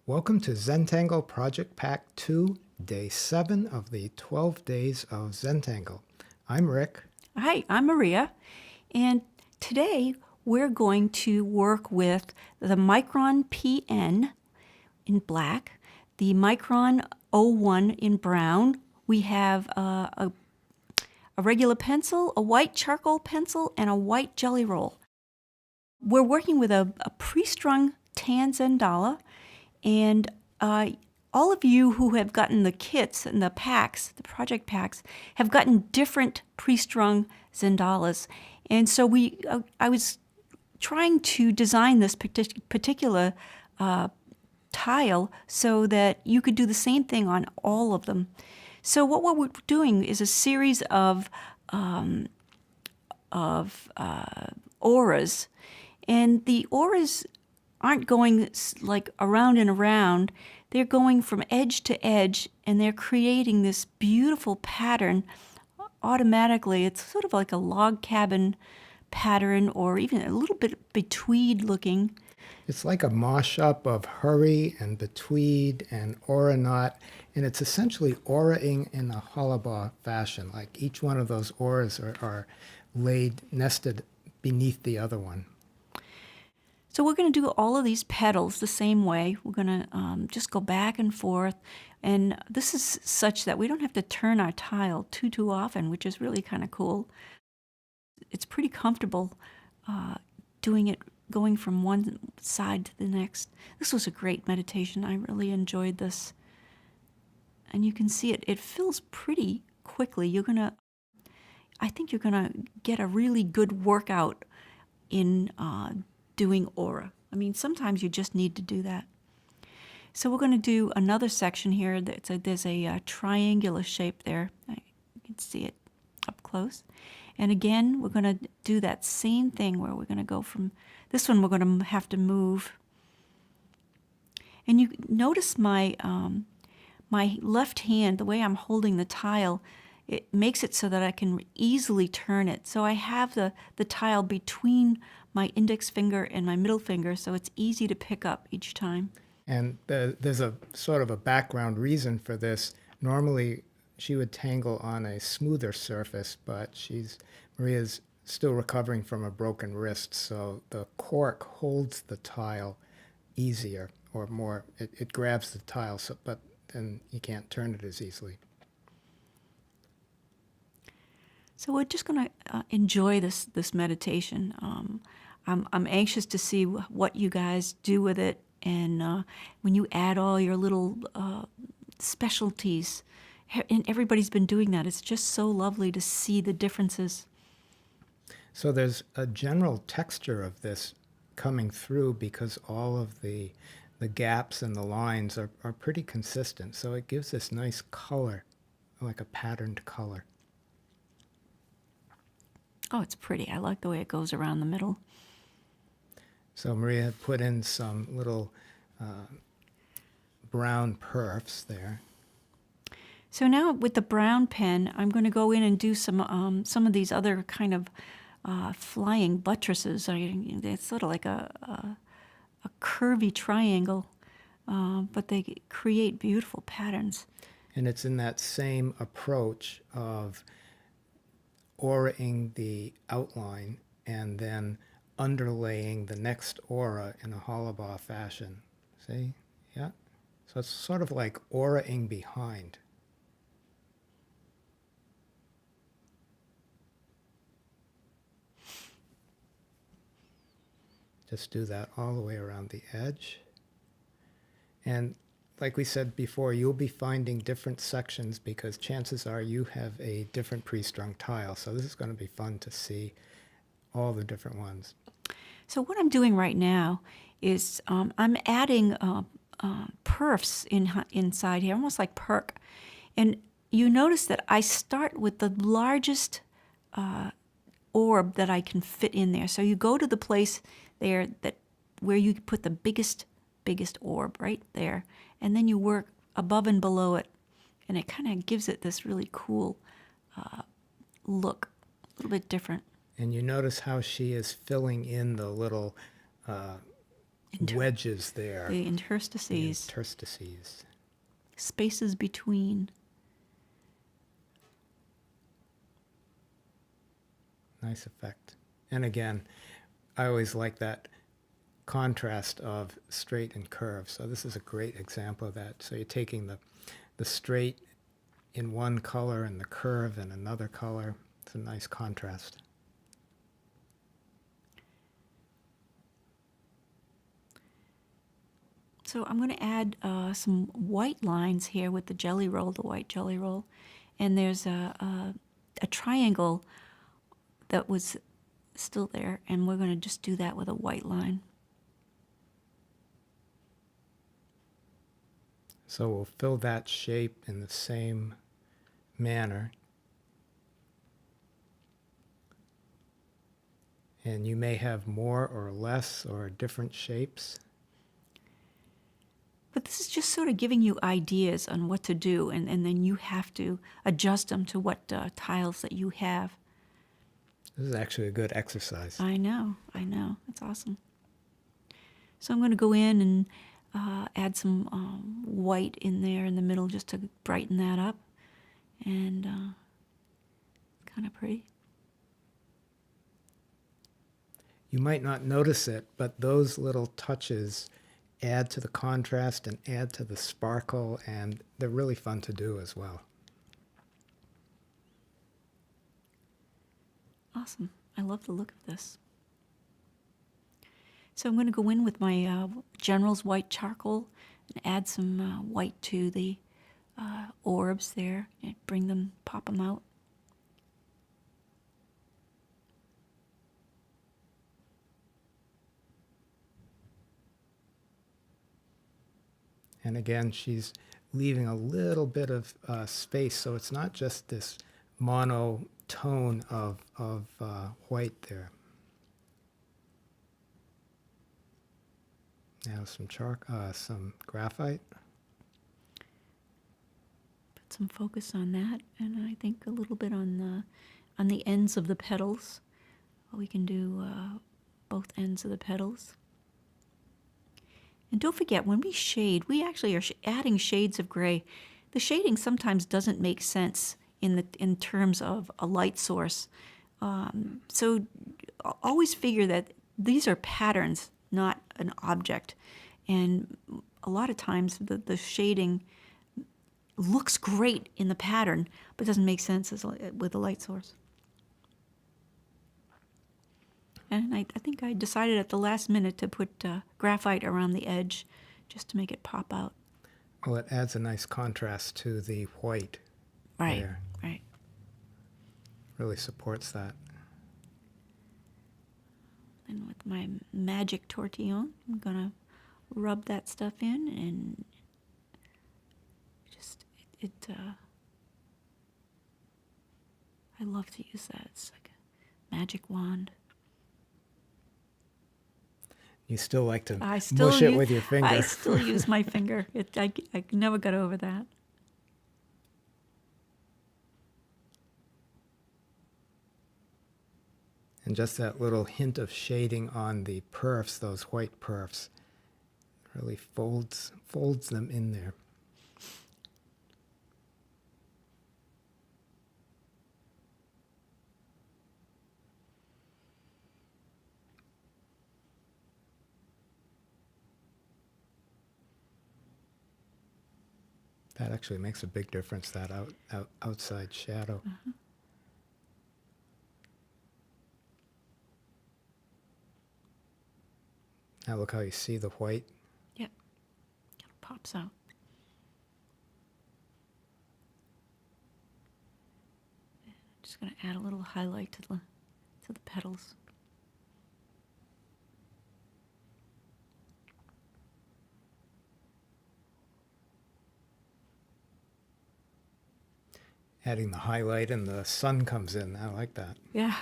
Welcome to Zentangle Project Pack 2, Day 7 of the 12 Days of Zentangle. I'm Rick. Hi, I'm Maria, and today we're going to work with the Micron PN in black, the Micron 01 in brown. We have a regular pencil, a white charcoal pencil, and a white jelly roll. We're working with a pre-strung tan Zentangle, and all of you who have gotten the kits and the packs, the project packs, have gotten different pre-strung Zendales. And so I was trying to design this particular tile so that you could do the same thing on all of them. So what we're doing is a series of auras, and the auras aren't going like around and around. They're going from edge to edge, and they're creating this beautiful pattern automatically. It's sort of like a log cabin pattern, or even a little bit betweed looking. It's like a mosh-up of hurry and betweed and aura knot, and it's essentially auraing in a hollabaugh fashion. Like each one of those auras are nested beneath the other one. So we're going to do all of these petals the same way. We're going to just go back and forth. And this is such that we don't have to turn our tile too often, which is really kind of cool. It's pretty comfortable doing it, going from one side to the next. This was a great meditation. I really enjoyed this. And you can see it fills pretty quickly. I think you're going to get a really good workout in doing aura. I mean, sometimes you just need to do that. So we're going to do another section here. There's a triangular shape there. You can see it up close. And again, we're going to do that same thing where we're going to go from this one. We're going to have to move. And you notice my left hand, the way I'm holding the tile, it makes it so that I can easily turn it. So I have the tile between my index finger and my middle finger, so it's easy to pick up each time. And there's a sort of a background reason for this. Normally, she would tangle on a smoother surface, but Maria's still recovering from a broken wrist, so the cork holds the tile easier, or more. It grabs the tile, but then you can't turn it as easily. So we're just going to enjoy this meditation. I'm anxious to see what you guys do with it, and when you add all your little specialties, and everybody's been doing that. It's just so lovely to see the differences. So there's a general texture of this coming through because all of the gaps and the lines are pretty consistent. So it gives this nice color, like a patterned color. Oh, it's pretty. I like the way it goes around the middle. So Maria had put in some little brown perfs there. So now with the brown pen, I'm going to go in and do some of these other kind of flying buttresses. It's sort of like a curvy triangle, but they create beautiful patterns. And it's in that same approach of auraing the outline and then underlaying the next aura in a hollabaugh fashion. See? Yeah? So it's sort of like auraing behind. Just do that all the way around the edge. And like we said before, you'll be finding different sections because chances are you have a different pre-strung tile. So this is going to be fun to see all the different ones. So what I'm doing right now is I'm adding perfs inside here, almost like perk. And you notice that I start with the largest orb that I can fit in there. So you go to the place there where you put the biggest orb right there, and then you work above and below it, and it kind of gives it this really cool look, a little bit different. And you notice how she is filling in the little wedges there, The the interstices, interstices. spaces between. Nice effect. And again, I always like that contrast of straight and curve. So this is a great example of that. So you're taking the straight in one color and the curve in another color. It's a nice contrast. So I'm going to add some white lines here with the jelly roll, the white jelly roll. And there's a triangle that was still there, and we're going to just do that with a white line. So we'll fill that shape in the same manner. And you may have more or less or different shapes. But this is just sort of giving you ideas on what to do, and then you have to adjust them to what tiles that you have. This is actually a good exercise. I know. That's awesome. So I'm going to go in and add some white in there in the middle just to brighten that up. And kind of pretty. You might not notice it, but those little touches add to the contrast and add to the sparkle, and they're really fun to do as well. Awesome. I love the look of this. So I'm going to go in with my General's white charcoal and add some white to the orbs there and pop them out. And again, she's leaving a little bit of space, so it's not just this monotone of white there. Now some graphite. Put some focus on that, and I think a little bit on the ends of the petals. We can do both ends of the petals. And don't forget, when we shade, we actually are adding shades of gray. The shading sometimes doesn't make sense in terms of a light source. So always figure that these are patterns, not an object. And a lot of times the shading looks great in the pattern, but doesn't make sense with a light source. And I think I decided at the last minute to put graphite around the edge just to make it pop out. Well, it adds a nice contrast to the white there. Right. Really supports that. And with my magic tortillon, I'm going to rub that stuff in and just, I love to use that. It's like a magic wand. You still like to mush it with your finger. I still use my finger. I never got over that. And just that little hint of shading on the perfs, those white perfs, really folds them in there. That actually makes a big difference, that outside shadow. Mm-hmm. Now look how you see the white. Yep. It pops out. Just going to add a little highlight to the petals. Adding the highlight and the sun comes in. I like that. Yeah,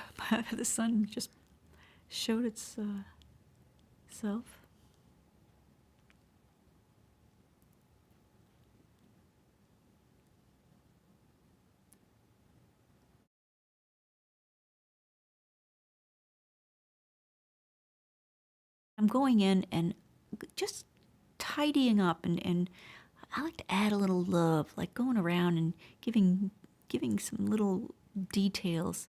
the sun just showed its self. I'm going in and just tidying up, and I like to add a little love, like going around and giving some little details.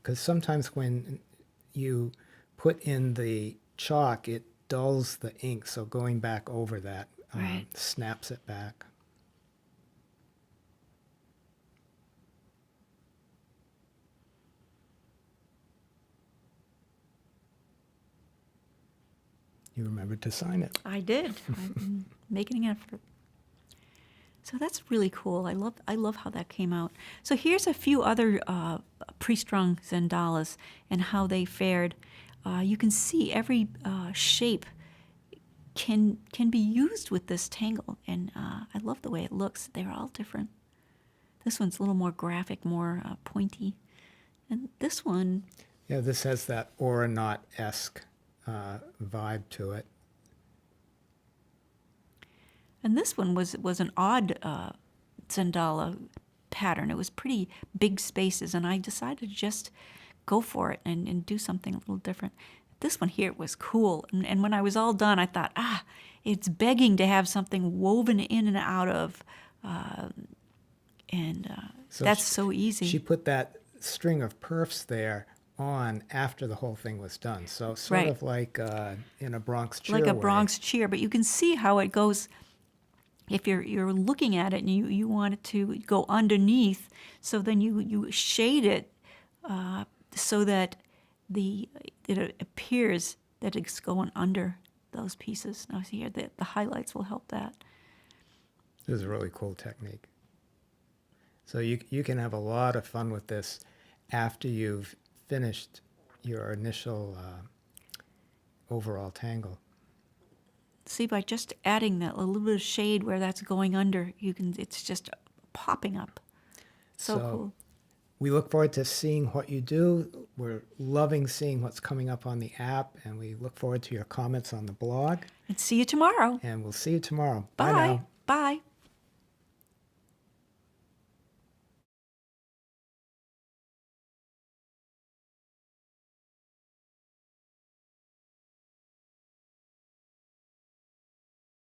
Because sometimes when you put in the chalk, it dulls the ink. So going back over that Right. snaps it back. You remembered to sign it. I did. I'm making an effort. So that's really cool. I love how that came out. So here's a few other pre-strung Zendalas and how they fared. You can see every shape can be used with this tangle, and I love the way it looks. They're all different. This one's a little more graphic, more pointy, and this one, Yeah, this has that aeronaut-esque vibe to it. and this one was an odd Zendala pattern. It was pretty big spaces, and I decided to just go for it and do something a little different. This one here was cool, and when I was all done, I thought, it's begging to have something woven in and out of, and So that's she, so easy. she put that string of perfs there on after the whole thing was done. So sort Right. of like in a Bronx cheer Like a way. Bronx cheer, but you can see how it goes. If you're looking at it and you want it to go underneath, so then you shade it so that it appears that it's going under those pieces. Now see here, the highlights will help that. This is a really cool technique. So you can have a lot of fun with this after you've finished your initial overall tangle. See, by just adding that a little bit of shade where that's going under, it's just popping up. So cool. We look forward to seeing what you do. We're loving seeing what's coming up on the app, and we look forward to your comments on the blog. And see you tomorrow. And we'll see you tomorrow. Bye Bye. now. Bye.